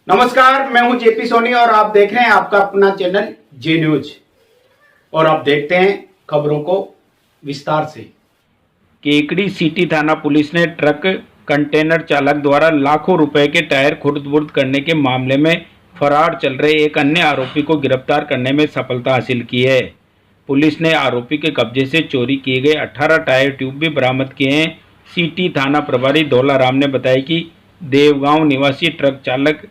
नमस्कार, मैं हूं जेपी सोनी और आप देख रहे हैं आपका अपना चैनल जे न्यूज। और आप देखते हैं खबरों को विस्तार से। केकड़ी सिटी थाना पुलिस ने ट्रक कंटेनर चालक द्वारा लाखों रुपए के टायर खुर्द-बुर्द करने के मामले में फरार चल रहे एक अन्य आरोपी को गिरफ्तार करने में सफलता हासिल की है। पुलिस ने आरोपी के कब्जे से चोरी किए गए 18 टायर ट्यूब भी बरामद किए हैं। सिटी थाना प्रभारी धौला राम ने बताया कि देवगांव निवासी ट्रक चालक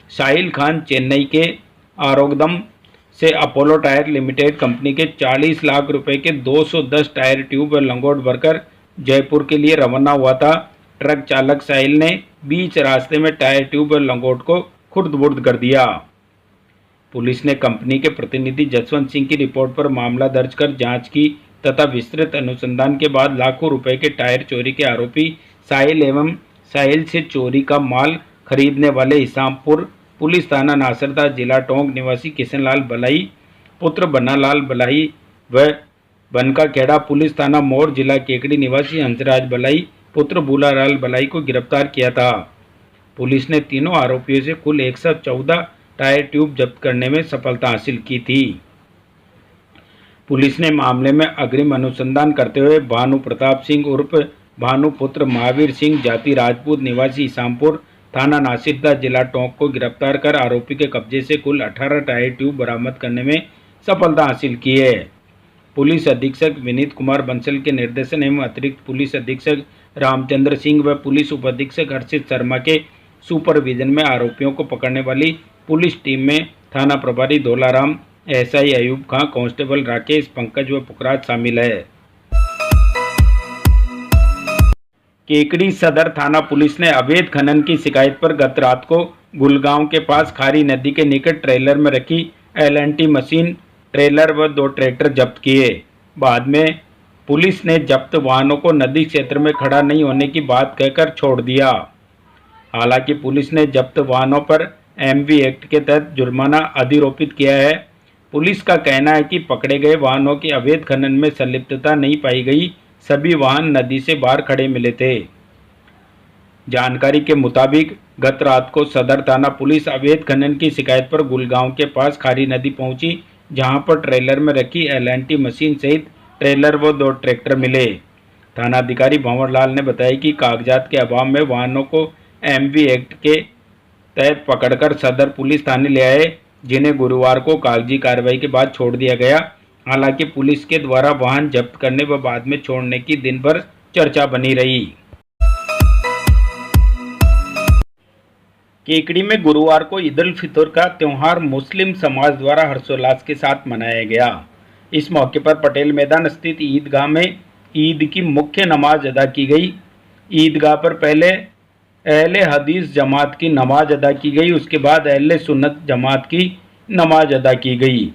साहिल खान चेन्नई के आरोग्यम से अपोलो टायर लिमिटेड कंपनी के 40 लाख रुपए के 210 टायर ट्यूब और लंगोट भरकर जयपुर के लिए रवाना हुआ था। ट्रक चालक साहिल ने बीच रास्ते में टायर ट्यूब और लंगोट को खुर्द-बुर्द कर दिया। पुलिस ने कंपनी के प्रतिनिधि जसवंत सिंह की रिपोर्ट पर मामला दर्ज कर जांच की तथा विस्तृत अनुसंधान के बाद लाखों रुपए के टायर चोरी के आरोपी साहिल एवं साहिल से चोरी का माल खरीदने वाले हिसामपुर पुलिस थाना नासरदा जिला टोंक निवासी किशनलाल बलाई पुत्र बन्नालाल बलाई व बनका खेड़ा पुलिस थाना मोर जिला केकड़ी निवासी हंसराज बलाई पुत्र भूलालाल बलाई को गिरफ्तार किया था। पुलिस ने तीनों आरोपियों से कुल 114 टायर ट्यूब जब्त करने में सफलता हासिल की थी। पुलिस ने मामले में अग्रिम अनुसंधान करते हुए भानु प्रताप सिंह उर्फ भानु पुत्र महावीर सिंह जाति राजपूत निवासी हिसामपुर थाना नासिरदा जिला टोंक को गिरफ्तार कर आरोपी के कब्जे से कुल 18 टायर ट्यूब बरामद करने में सफलता हासिल की है। पुलिस अधीक्षक विनीत कुमार बंसल के निर्देशन एवं अतिरिक्त पुलिस अधीक्षक रामचंद्र सिंह व पुलिस उप अधीक्षक हर्षित शर्मा के सुपरविजन में आरोपियों को पकड़ने वाली पुलिस टीम में थाना प्रभारी धौलाराम, एसआई अयूब खां, कांस्टेबल राकेश, पंकज व पुखराज शामिल है। केकड़ी सदर थाना पुलिस ने अवैध खनन की शिकायत पर गत रात को गुलगांव के पास खारी नदी के निकट ट्रेलर में रखी एल&टी मशीन, ट्रेलर व 2 ट्रैक्टर जब्त किए। बाद में पुलिस ने जब्त वाहनों को नदी क्षेत्र में खड़ा नहीं होने की बात कहकर छोड़ दिया। हालांकि पुलिस ने जब्त वाहनों पर एमवी एक्ट के तहत जुर्माना अधिरोपित किया है। पुलिस का कहना है कि पकड़े गए वाहनों की अवैध खनन में संलिप्तता नहीं पाई गई। सभी वाहन नदी से बाहर खड़े मिले थे। जानकारी के मुताबिक गत रात को सदर थाना पुलिस अवैध खनन की शिकायत पर गुलगांव के पास खारी नदी पहुंची, जहां पर ट्रेलर में रखी एल&टी मशीन सहित ट्रेलर व 2 ट्रैक्टर मिले। थानाधिकारी भंवरलाल ने बताया कि कागजात के अभाव में वाहनों को एमवी एक्ट के तहत पकड़कर सदर पुलिस थाने ले आए, जिन्हें गुरुवार को कागजी कार्रवाई के बाद छोड़ दिया गया। हालांकि पुलिस के द्वारा वाहन जब्त करने व बाद में छोड़ने की दिन भर चर्चा बनी रही। केकड़ी में गुरुवार को ईद उल फितर का त्यौहार मुस्लिम समाज द्वारा हर्षोल्लास के साथ मनाया गया। इस मौके पर पटेल मैदान स्थित ईदगाह में ईद की मुख्य नमाज अदा की गई। ईदगाह पर पहले अहले हदीस जमात की नमाज अदा की गई, उसके बाद अहले सुन्नत जमात की नमाज अदा की गई।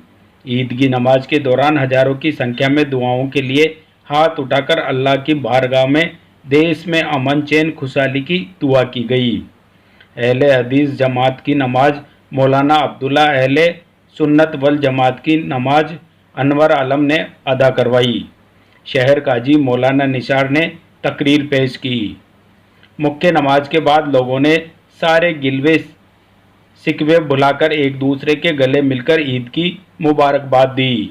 ईद की नमाज के दौरान हजारों की संख्या में दुआओं के लिए हाथ उठाकर अल्लाह की बारगाह में देश में अमन चैन खुशहाली की दुआ की गई। अहले हदीस जमात की नमाज मौलाना अब्दुल्ला, अहले सुन्नत वल जमात की नमाज अनवर आलम ने अदा करवाई। शहर काजी मौलाना निसार ने तकरीर पेश की। मुख्य नमाज के बाद लोगों ने सारे गिलवे शिकवे बुलाकर एक दूसरे के गले मिलकर ईद की मुबारकबाद दी।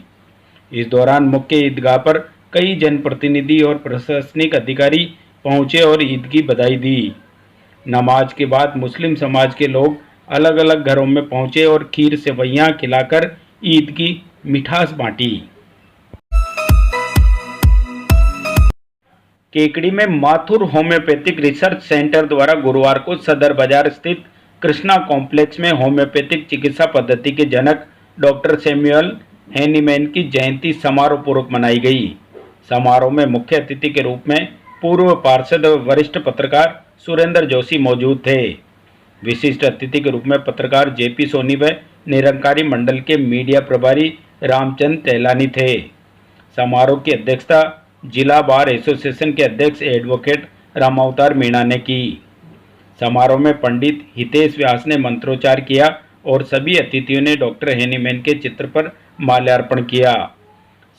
इस दौरान मुख्य ईदगाह पर कई जनप्रतिनिधि और प्रशासनिक अधिकारी पहुंचे और ईद की बधाई दी। नमाज के बाद मुस्लिम समाज के लोग अलग अलग घरों में पहुंचे और खीर सेवइयां खिलाकर ईद की मिठास बांटी। केकड़ी में माथुर होम्योपैथिक रिसर्च सेंटर द्वारा गुरुवार को सदर बाजार स्थित कृष्णा कॉम्प्लेक्स में होम्योपैथिक चिकित्सा पद्धति के जनक डॉक्टर सैमुअल हैनीमैन की जयंती समारोहपूर्वक मनाई गई। समारोह में मुख्य अतिथि के रूप में पूर्व पार्षद व वरिष्ठ पत्रकार सुरेंद्र जोशी मौजूद थे। विशिष्ट अतिथि के रूप में पत्रकार जेपी सोनी व निरंकारी मंडल के मीडिया प्रभारी रामचंद्र टहलानी थे। समारोह की अध्यक्षता जिला बार एसोसिएशन के अध्यक्ष एडवोकेट रामावतार मीणा ने की। समारोह में पंडित हितेश व्यास ने मंत्रोच्चार किया और सभी अतिथियों ने डॉक्टर हैनीमैन के चित्र पर माल्यार्पण किया।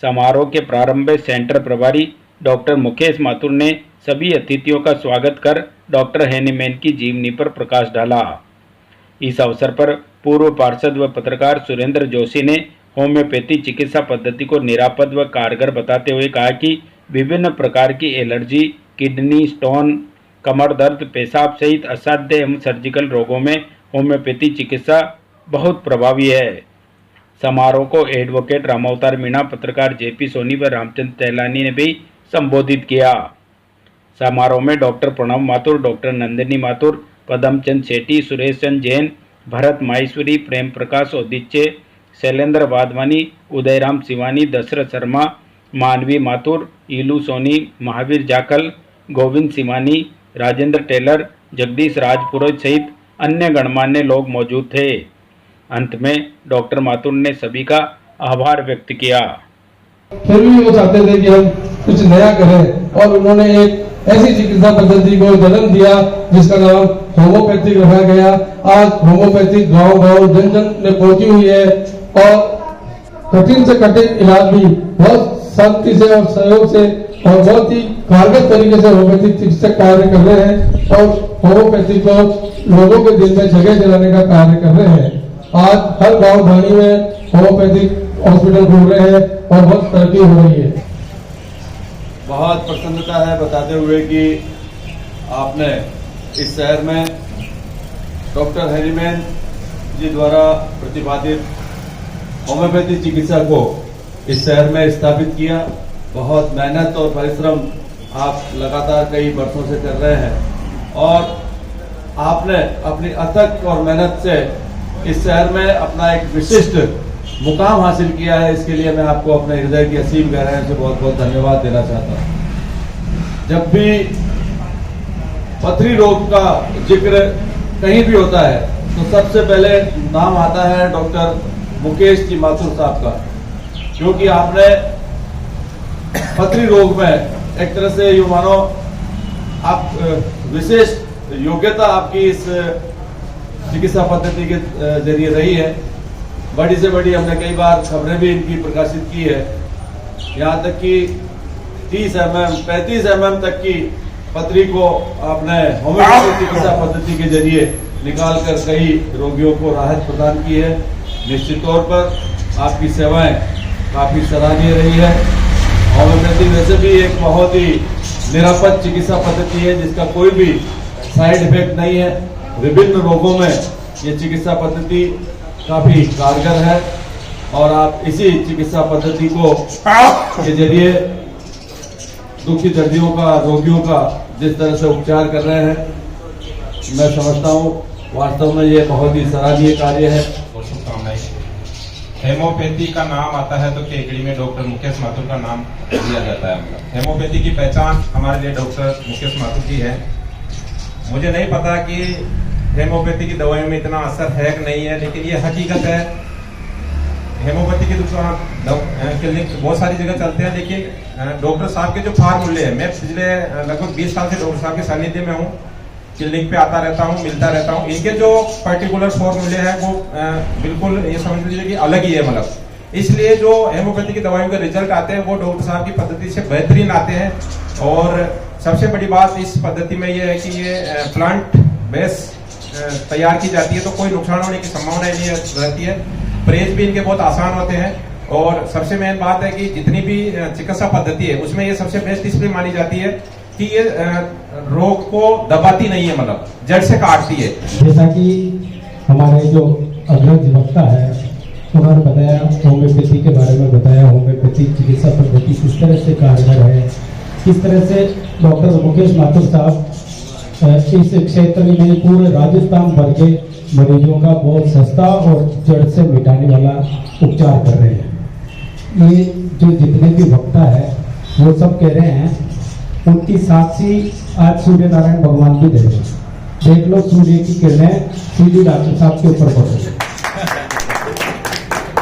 समारोह के प्रारंभ में सेंटर प्रभारी डॉक्टर मुकेश माथुर ने सभी अतिथियों का स्वागत कर डॉक्टर हैनीमैन की जीवनी पर प्रकाश डाला। इस अवसर पर पूर्व पार्षद व पत्रकार सुरेंद्र जोशी ने होम्योपैथी चिकित्सा पद्धति को निरापद व कारगर बताते हुए कहा कि विभिन्न प्रकार की एलर्जी, किडनी स्टोन, कमर दर्द, पेशाब सहित असाध्य एवं सर्जिकल रोगों में होम्योपैथी चिकित्सा बहुत प्रभावी है। समारोह को एडवोकेट रामावतार मीणा, पत्रकार जेपी सोनी व रामचंद्र टहलानी ने भी संबोधित किया। समारोह में डॉक्टर प्रणव माथुर, डॉक्टर नंदिनी माथुर, पदमचंद सेठी, सुरेश चंद जैन, भरत माहेश्वरी, प्रेम प्रकाश औदिच्य, शैलेंद्र वाधवानी, उदयराम शिवानी, दशरथ शर्मा, मानवी माथुर, ईलू सोनी, महावीर जाखल, गोविंद सिमानी, राजेंद्र टेलर, जगदीश राजपुरोहित सहित अन्य गणमान्य लोग मौजूद थे। अंत में डॉक्टर माथुर ने सभी का आभार व्यक्त किया। फिर भी वो चाहते थे कि हम कुछ नया करें और उन्होंने एक ऐसी चिकित्सा पद्धति को जन्म दिया जिसका नाम होम्योपैथिक रखा गया। आज होम्योपैथिक गांव-गांव, जन-जन में पहुंची हुई है और कठिन से कठिन इलाज भी बहुत शांति से और सहयोग से और बहुत ही कारगर तरीके से होम्योपैथिक चिकित्सक कार्य कर रहे हैं और होम्योपैथी को लोगों के दिल में जगह दिलाने का कार्य कर रहे हैं। आज हर गांव ढाणी में होम्योपैथिक हॉस्पिटल खुल रहे हैं और बहुत तरक्की हो रही है। बहुत प्रसन्नता है बताते हुए कि आपने इस शहर में डॉक्टर हैरीमैन जी द्वारा प्रतिपादित होम्योपैथी चिकित्सा को इस शहर में स्थापित किया। बहुत मेहनत और परिश्रम आप लगातार कई वर्षों से कर रहे हैं और आपने अपनी अथक और मेहनत से इस शहर में अपना एक विशिष्ट मुकाम हासिल किया है। इसके लिए मैं आपको अपने हृदय की असीम गहराई से बहुत बहुत धन्यवाद देना चाहता हूँ। जब भी पथरी रोग का जिक्र कहीं भी होता है तो सबसे पहले नाम आता है डॉक्टर मुकेश जी माथुर साहब का, क्योंकि आपने पथरी रोग में एक तरह से यूं मानो आप विशेष योग्यता आपकी इस चिकित्सा पद्धति के जरिए रही है। बड़ी से बड़ी हमने कई बार खबरें भी इनकी प्रकाशित की है, यहाँ तक कि 30 mm 35 mm तक की पथरी को आपने होम्योपैथी चिकित्सा पद्धति के जरिए निकालकर कई रोगियों को राहत प्रदान की है। निश्चित तौर पर आपकी सेवाएं काफी सराहनीय रही है। होम्योपैथी वैसे भी एक बहुत ही निरापद चिकित्सा पद्धति है जिसका कोई भी साइड इफेक्ट नहीं है। विभिन्न रोगों में ये चिकित्सा पद्धति काफी कारगर है और आप इसी चिकित्सा पद्धति को के जरिए दुखी दर्दियों का, रोगियों का जिस तरह से उपचार कर रहे हैं, मैं समझता हूँ वास्तव में ये बहुत ही सराहनीय कार्य है। हेमोपैथी का नाम आता है तो केकड़ी में डॉक्टर मुकेश माथुर का नाम दिया जाता है। हेमोपैथी की पहचान हमारे लिए डॉक्टर मुकेश माथुर जी है। मुझे नहीं पता कि हेमोपैथी की दवाइयों में इतना असर है कि नहीं है, लेकिन ये हकीकत है। हेमोपैथी की दुकान क्लिनिक बहुत सारी जगह चलते हैं, लेकिन डॉक्टर साहब के जो फार्मूले हैं, मैं पिछले लगभग 20 साल से डॉक्टर साहब के सानिध्य में हूँ, क्लिनिक पे आता रहता हूँ, मिलता रहता हूँ। इनके जो पर्टिकुलर फॉर्मूले हैं वो बिल्कुल ये समझ लीजिए कि अलग ही है। मतलब इसलिए जो हेमोपैथी की दवाइयों के रिजल्ट आते हैं वो डॉक्टर साहब की पद्धति से बेहतरीन आते हैं। और सबसे बड़ी बात इस पद्धति में ये है कि ये प्लांट बेस तैयार की जाती है, तो कोई नुकसान होने की संभावना नहीं रहती है। परहेज भी इनके बहुत आसान होते हैं और सबसे मेन बात है कि जितनी भी चिकित्सा पद्धति है उसमें ये सबसे बेस्ट इसलिए मानी जाती है कि ये रोग को दबाती नहीं है, मतलब जड़ से काटती है। जैसा कि हमारे जो अग्रज वक्ता है उन्होंने बताया, होम्योपैथी के बारे में बताया, होम्योपैथी चिकित्सा पद्धति किस तरह से कारगर है, किस तरह से डॉक्टर मुकेश माथुर साहब इस क्षेत्र में पूरे राजस्थान भर के मरीजों का बहुत सस्ता और जड़ से मिटाने वाला उपचार कर रहे हैं। ये जो जितने भी वक्ता है वो सब कह रहे हैं, उनकी साक्षी आज सूर्य नारायण भगवान की दे। देख लो सूर्य की किरणें सीधी डॉक्टर साहब के ऊपर पड़ रही है।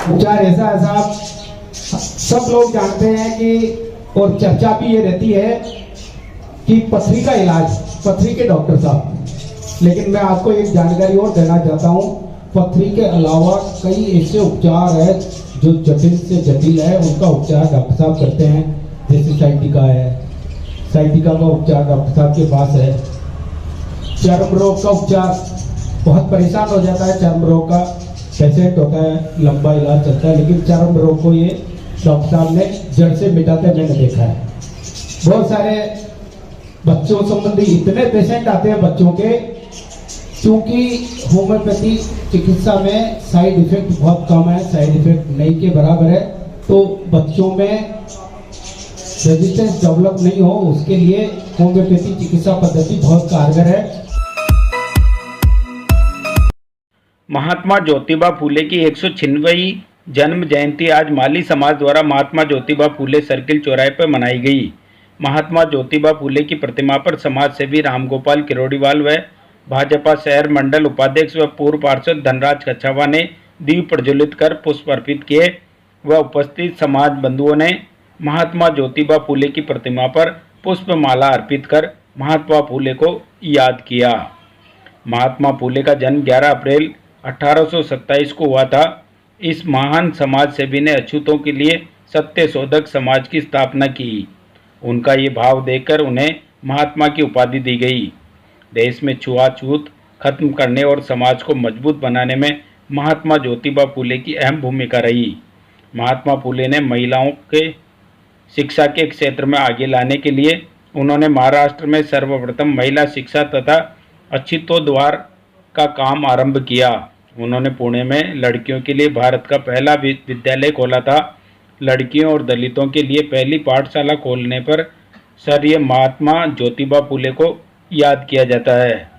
उपचार ऐसा है साहब, सब लोग जानते हैं कि और चर्चा भी ये रहती है कि पथरी का इलाज, पथरी के डॉक्टर साहब, लेकिन मैं आपको एक जानकारी और देना चाहता हूँ। पथरी के अलावा कई ऐसे उपचार है जो जटिल से जटिल है, उनका उपचार डॉक्टर साहब करते हैं। जैसे साइटिका है, साइटिका का उपचार डॉक्टर साहब के पास है। चर्म रोग का उपचार बहुत परेशान हो जाता है। चर्म रोग का पेशेंट होता है, लंबा इलाज चलता है, लेकिन चर्म रोग को ये डॉक्टर साहब ने जड़ से मिटाते मैंने देखा है। बहुत सारे बच्चों संबंधी इतने पेशेंट आते हैं बच्चों के, क्योंकि होम्योपैथी चिकित्सा में साइड इफेक्ट बहुत कम है, साइड इफेक्ट नहीं के बराबर है, तो बच्चों में रेजिस्टेंस डेवलप नहीं हो उसके लिए होम्योपैथी चिकित्सा पद्धति बहुत कारगर है। महात्मा ज्योतिबा फूले की 196वीं जन्म जयंती आज माली समाज द्वारा महात्मा ज्योतिबा फूले सर्किल चौराहे पर मनाई गई। महात्मा ज्योतिबा फूले की प्रतिमा पर समाज सेवी रामगोपाल किरोड़ीवाल व भाजपा शहर मंडल उपाध्यक्ष व पूर्व पार्षद धनराज कच्छावा ने दीप प्रज्वलित कर पुष्प अर्पित किए व उपस्थित समाज बंधुओं ने महात्मा ज्योतिबा फूले की प्रतिमा पर पुष्पमाला अर्पित कर महात्मा फूले को याद किया। महात्मा फूले का जन्म 11 अप्रैल 1827 को हुआ था। इस महान समाज सेवी ने अछूतों के लिए सत्य शोधक समाज की स्थापना की। उनका ये भाव देखकर उन्हें महात्मा की उपाधि दी गई। देश में छुआछूत खत्म करने और समाज को मजबूत बनाने में महात्मा ज्योतिबा फूले की अहम भूमिका रही। महात्मा फूले ने महिलाओं के शिक्षा के क्षेत्र में आगे लाने के लिए उन्होंने महाराष्ट्र में सर्वप्रथम महिला शिक्षा तथा अछूतोद्धार का काम आरंभ किया। उन्होंने पुणे में लड़कियों के लिए भारत का पहला विद्यालय खोला था। लड़कियों और दलितों के लिए पहली पाठशाला खोलने पर स्वर्गीय महात्मा ज्योतिबा फूले को याद किया जाता है।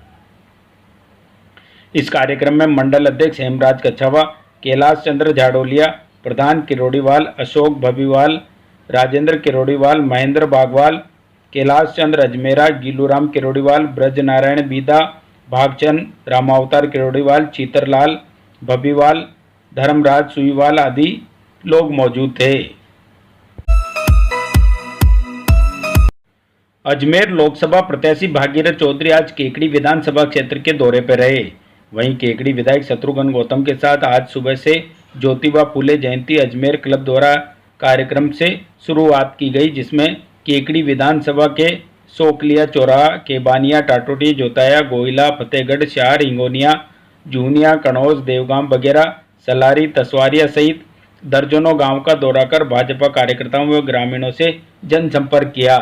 इस कार्यक्रम में मंडल अध्यक्ष हेमराज कच्छावा, कैलाश चंद्र झाड़ोलिया, प्रधान किरोड़ीवाल, अशोक भबीवाल, राजेंद्र किरोड़ीवाल, महेंद्र बागवाल, कैलाश चंद्र अजमेरा, गीलूराम किरोड़ीवाल, ब्रज नारायण बीदा, भागचंद, रामावतार किरोड़ीवाल, चीतरलाल भबीवाल, धर्मराज सुईवाल आदि लोग मौजूद थे। अजमेर लोकसभा प्रत्याशी भागीरथ चौधरी आज केकड़ी विधानसभा क्षेत्र के दौरे पर रहे। वहीं केकड़ी विधायक शत्रुघ्न गौतम के साथ आज सुबह से ज्योतिबा फूले जयंती अजमेर क्लब द्वारा कार्यक्रम से शुरुआत की गई, जिसमें केकड़ी विधानसभा के सोकलिया चौराहा, केबानिया, टाटोटी, जोताया, गोइला, फतेहगढ़, शहर, हिंगोनिया, जूनिया, कनौज, देवगांव वगैरह सलारी, तसवारिया सहित दर्जनों गांव का दौरा कर भाजपा कार्यकर्ताओं व ग्रामीणों से जनसंपर्क किया,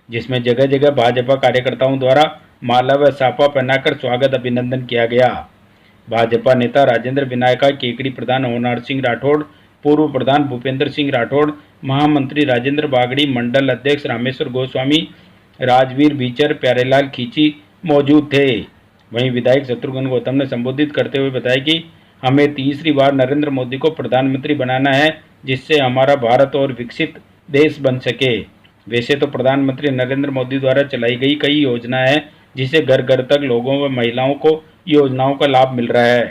जिसमें जगह जगह भाजपा कार्यकर्ताओं द्वारा माला व साफा पहनाकर स्वागत अभिनंदन किया गया। भाजपा नेता राजेंद्र विनायका, केकड़ी प्रधान होनार सिंह राठौड़, पूर्व प्रधान भूपेंद्र सिंह राठौड़, महामंत्री राजेंद्र बागड़ी, मंडल अध्यक्ष रामेश्वर गोस्वामी, राजवीर बीचर, प्यारेलाल खींची मौजूद थे। वहीं विधायक शत्रुघ्न गौतम ने संबोधित करते हुए बताया कि हमें तीसरी बार नरेंद्र मोदी को प्रधानमंत्री बनाना है, जिससे हमारा भारत और विकसित देश बन सके। वैसे तो प्रधानमंत्री नरेंद्र मोदी द्वारा चलाई गई कई योजनाएं हैं, जिससे घर घर तक लोगों व महिलाओं को योजनाओं का लाभ मिल रहा है।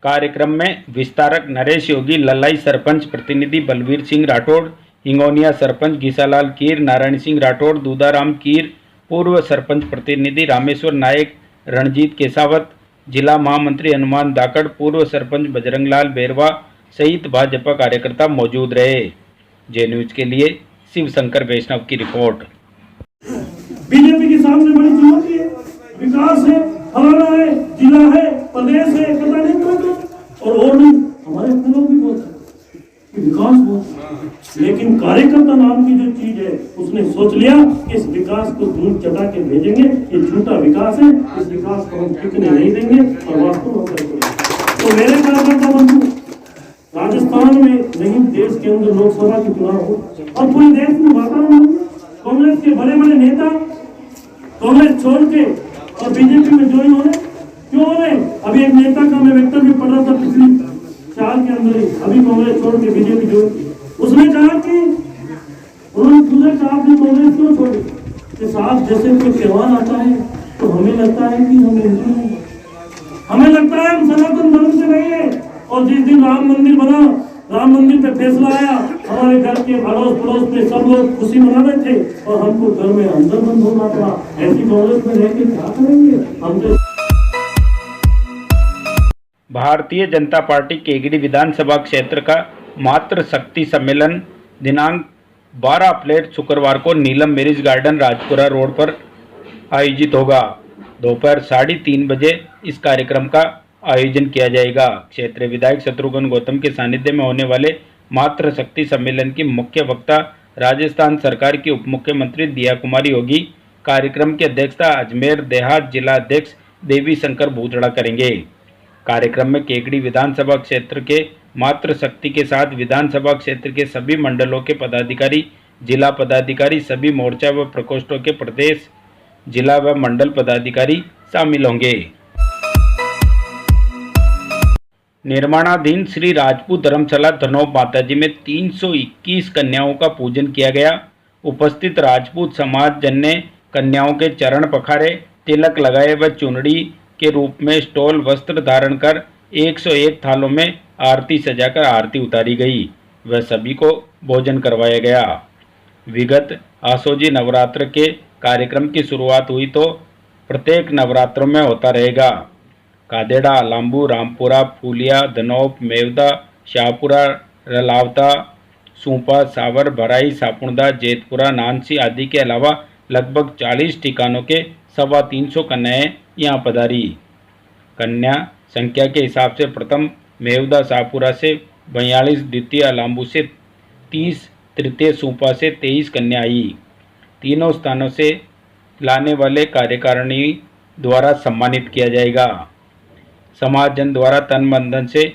कार्यक्रम में विस्तारक नरेश योगी, ललाई सरपंच प्रतिनिधि बलवीर सिंह राठौड़, हिंगोनिया सरपंच गीसालाल कीर, नारायण सिंह राठौड़, दूधाराम कीर, पूर्व सरपंच प्रतिनिधि रामेश्वर नायक, रणजीत केसावत, जिला महामंत्री हनुमान दाकड़, पूर्व सरपंच बजरंगलाल बेरवा सहित भाजपा कार्यकर्ता मौजूद रहे। जे न्यूज के लिए शिवशंकर वैष्णव की रिपोर्ट। बीजेपी के सामने बड़ी चुनौती है, विकास है, हमारा है, जिला है, प्रदेश है, पता नहीं क्या और नहीं। हमारे अपने लोग भी बोलते हैं कि विकास बहुत, लेकिन कार्यकर्ता नाम की जो चीज है उसने सोच लिया कि इस विकास को दूर चटा के भेजेंगे, ये झूठा विकास है, इस विकास को हम टिकने नहीं देंगे और वास्तव में करेंगे। तो मेरे कार्यकर्ता बंधु, राजस्थान में नहीं देश के अंदर लोकसभा के चुनाव हो और पूरे देश में वातावरण, कांग्रेस के बड़े बड़े नेता कांग्रेस छोड़ के और बीजेपी में ज्वाइन होने क्यों हो रहे? अभी एक नेता का मैं वक्तव्य पढ़ रहा था पिछली साल के अंदर ही, अभी कांग्रेस छोड़ के बीजेपी ज्वाइन की। उसने कहा कि उन्होंने पूछा कि आपने कांग्रेस क्यों छोड़ी? कि साहब जैसे कोई त्योहार आता है तो हमें लगता है कि हम हिंदू हैं, हमें लगता है हम सनातन धर्म से नहीं है। और जिस दिन राम मंदिर बना, राम मंदिर पे फैसला आया, हमारे घर के अड़ोस पड़ोस में सब लोग खुशी मना रहे थे और हमको घर में अंदर बंद होना पड़ा। ऐसी कांग्रेस में रह के क्या करेंगे हम तो। भारतीय जनता पार्टी केकड़ी विधानसभा क्षेत्र का मातृ शक्ति सम्मेलन दिनांक 12 अप्रैल शुक्रवार को नीलम मैरिज गार्डन राजपुरा रोड पर आयोजित होगा। दोपहर 3:30 बजे इस कार्यक्रम का आयोजन किया जाएगा। क्षेत्रीय विधायक शत्रुघ्न गौतम के सानिध्य में होने वाले मातृशक्ति सम्मेलन की मुख्य वक्ता राजस्थान सरकार की उप मुख्यमंत्री दिया कुमारी होगी। कार्यक्रम की अध्यक्षता अजमेर देहात जिला अध्यक्ष देवी शंकर भूतड़ा करेंगे। कार्यक्रम में केकड़ी विधानसभा क्षेत्र के मातृशक्ति के साथ विधानसभा क्षेत्र के सभी मंडलों के पदाधिकारी, जिला पदाधिकारी, सभी मोर्चा व प्रकोष्ठों के प्रदेश, जिला व मंडल पदाधिकारी शामिल होंगे। निर्माणाधीन श्री राजपूत धर्मशाला धनौब माताजी में 321 कन्याओं का पूजन किया गया। उपस्थित राजपूत समाज जन ने कन्याओं के चरण पखारे, तिलक लगाए व चुनरी के रूप में स्टोल वस्त्र धारण कर 101 थालों में आरती सजाकर आरती उतारी गई व सभी को भोजन करवाया गया। विगत आसोजी नवरात्र के कार्यक्रम की शुरुआत हुई तो प्रत्येक नवरात्रों में होता रहेगा। कादेड़ा, लांबू, रामपुरा, फूलिया, धनौब, मेवदा, शाहपुरा, रलावता, सूपा, सावर, भराई, सापुणदा, जेतपुरा, नानसी आदि के अलावा लगभग 40 ठिकानों के 325 कन्याएं यहाँ पधारी। कन्या संख्या के हिसाब से प्रथम मेवदा शाहपुरा से 42, द्वितीय लांबू से 30, तृतीय सूपा से 23 कन्या आई। तीनों स्थानों से लाने वाले कार्यकारिणी द्वारा सम्मानित किया जाएगा। समाज जन द्वारा तन मन धन से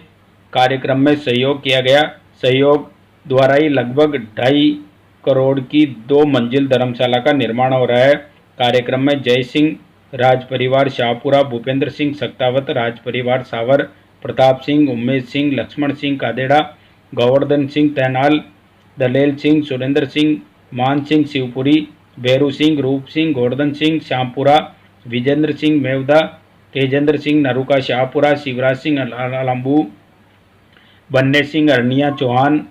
कार्यक्रम में सहयोग किया गया। सहयोग द्वारा ही लगभग 2.5 करोड़ की 2 मंजिल धर्मशाला का निर्माण हो रहा है। कार्यक्रम में जय सिंह राज परिवार शाहपुरा, भूपेंद्र सिंह सक्तावत राज परिवार सावर, प्रताप सिंह, उमेश सिंह, लक्ष्मण सिंह कादेड़ा, गोवर्धन सिंह तहनाल, दलेल सिंह, सुरेंद्र सिंह, मान सिंह शिवपुरी, भैरू सिंह, रूप सिंह, गोवर्धन सिंह श्यामपुरा, विजेंद्र सिंह मेवदा, तेजेंद्र सिंह नरुका शाहपुरा, शिवराज सिंह लांबू, बन्ने सिंह अरनिया चौहान,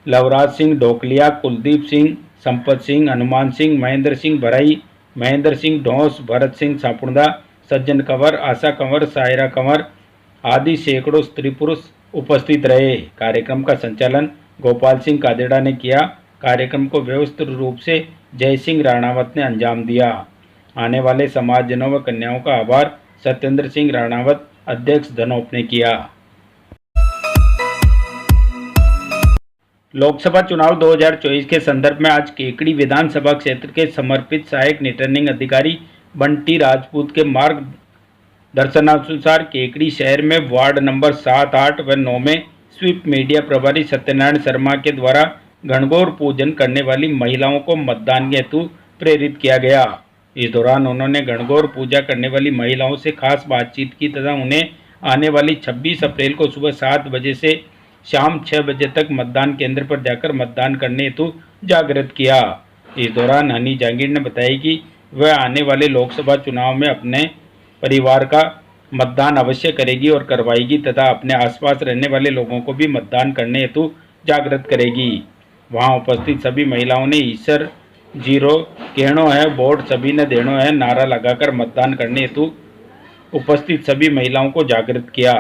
लवराज सिंह ढोकलिया, कुलदीप सिंह, संपत सिंह, हनुमान सिंह, महेंद्र सिंह भराई, महेंद्र सिंह ढोंस, भरत सिंह सापुणदा, सज्जन कंवर, आशा कंवर, सायरा कंवर आदि सैकड़ों स्त्री पुरुष उपस्थित रहे। कार्यक्रम का संचालन गोपाल सिंह कादेड़ा ने किया। कार्यक्रम को व्यवस्थित रूप से जय सिंह राणावत ने अंजाम दिया। आने वाले समाजजनों व कन्याओं का आभार सत्येंद्र सिंह राणावत अध्यक्ष धनौब ने किया। लोकसभा चुनाव 2024 के संदर्भ में आज केकड़ी विधानसभा क्षेत्र के समर्पित सहायक रिटर्निंग अधिकारी बंटी राजपूत के मार्गदर्शनानुसार केकड़ी शहर में वार्ड नंबर 7, 8 व 9 में स्वीप मीडिया प्रभारी सत्यनारायण शर्मा के द्वारा गणगौर पूजन करने वाली महिलाओं को मतदान हेतु प्रेरित किया गया। इस दौरान उन्होंने गणगौर पूजा करने वाली महिलाओं से खास बातचीत की तथा उन्हें आने वाली 26 अप्रैल को सुबह 7 बजे से शाम 6 बजे तक मतदान केंद्र पर जाकर मतदान करने हेतु जागृत किया। इस दौरान हनी जहांगीर ने बताया कि वह आने वाले लोकसभा चुनाव में अपने परिवार का मतदान अवश्य करेगी और करवाएगी तथा अपने आसपास रहने वाले लोगों को भी मतदान करने हेतु जागृत करेगी। वहां उपस्थित सभी महिलाओं ने ईश्वर जीरो कहनो है वोट सभी ने देनो है नारा लगाकर मतदान करने हेतु उपस्थित सभी महिलाओं को जागृत किया।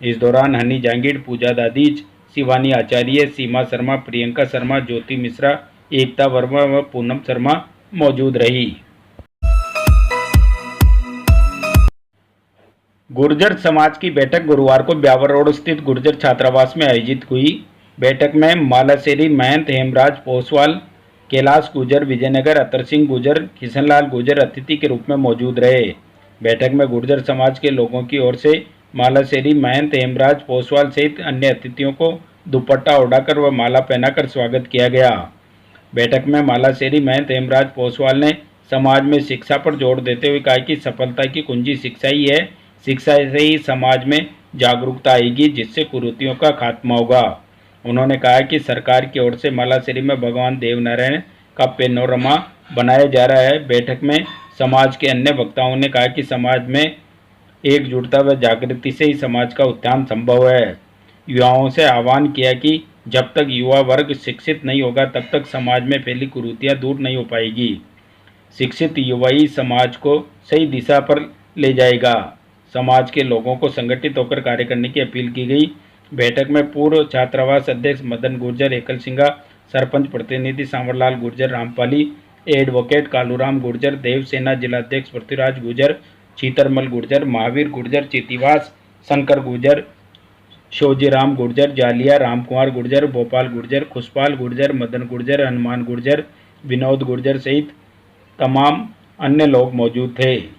इस दौरान हनी जहांगीर, पूजा दादीज, शिवानी आचार्य, सीमा शर्मा, प्रियंका शर्मा, ज्योति मिश्रा, एकता वर्मा व पूनम शर्मा मौजूद रही। गुर्जर समाज की बैठक गुरुवार को ब्यावर रोड स्थित गुर्जर छात्रावास में आयोजित हुई। बैठक में मालाशेरी महंत हेमराज पोसवाल, कैलाश गुर्जर, विजयनगर अतर सिंह गुर्जर, किशनलाल गुर्जर अतिथि के रूप में मौजूद रहे। बैठक में गुर्जर समाज के लोगों की ओर से मालाशेरी महंत हेमराज पोसवाल सहित अन्य अतिथियों को दुपट्टा ओढ़ाकर व माला पहनाकर स्वागत किया गया। बैठक में मालाशेरी महंत हेमराज पोसवाल ने समाज में शिक्षा पर जोर देते हुए कहा कि सफलता की कुंजी शिक्षा ही है। शिक्षा से ही समाज में जागरूकता आएगी जिससे कुरीतियों का खात्मा होगा। उन्होंने कहा कि सरकार की ओर से मालाशेरी में भगवान देवनारायण का पेनोरमा बनाया जा रहा है। बैठक में समाज के अन्य वक्ताओं ने कहा कि समाज में एकजुटता व जागृति से ही समाज का उत्थान संभव है। युवाओं से आह्वान किया कि जब तक युवा वर्ग शिक्षित नहीं होगा तब तक समाज में फैली कुरीतियां दूर नहीं हो पाएगी। शिक्षित युवा ही समाज को सही दिशा पर ले जाएगा। समाज के लोगों को संगठित होकर कार्य करने की अपील की गई। बैठक में पूर्व छात्रावास अध्यक्ष मदन गुर्जर, एकल सिंघा, सरपंच प्रतिनिधि सांवरलाल गुर्जर, रामपाली, एडवोकेट कालूराम गुर्जर, देवसेना जिलाध्यक्ष पृथ्वीराज गुर्जर, चीतरमल गुर्जर, महावीर गुर्जर, चितिवास, शंकर गुर्जर, शोजीराम गुर्जर, जालिया, रामकुमार गुर्जर, भोपाल गुर्जर, खुशपाल गुर्जर, मदन गुर्जर, हनुमान गुर्जर, विनोद गुर्जर सहित तमाम अन्य लोग मौजूद थे।